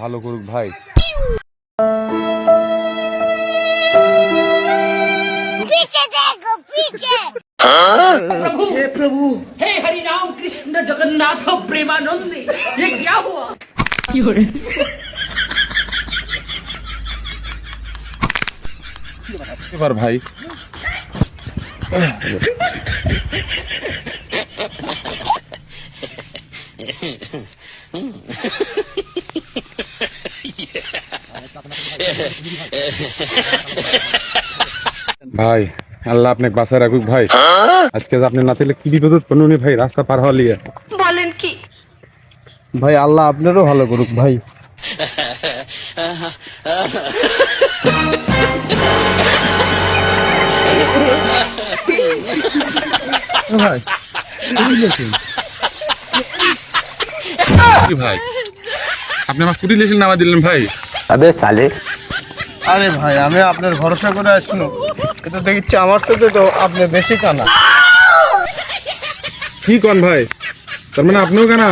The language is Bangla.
ভালো করুক ভাই। पीछे देखो पीछे। हे प्रभु, हे हरि राम कृष्ण जगन्नाथ प्रेमानंद, ये क्या हुआ? এবার ভাই ভাই আল্লাহ আপনাকে বাঁচায় রাখুক ভাই। আজকে আপনি না থাকলে কি বিপদ উৎপন্ন হয়নি ভাই রাস্তা পার হওয়া লিয়ে। বলেন কি? ভাই আল্লাহ আপনারও ভালো করুক ভাই। ভাই কি ভাই আপনি আমার ছুটি লিখে নামা দিলেন ভাই। अबे साले আরে ভাই আমি আপনার ভরসা করে আসলো, কিন্তু দেখছি আমার সাথে তো আপনি বেশি কানা। কি কোন ভাই, তার মানে আপনিও কানা?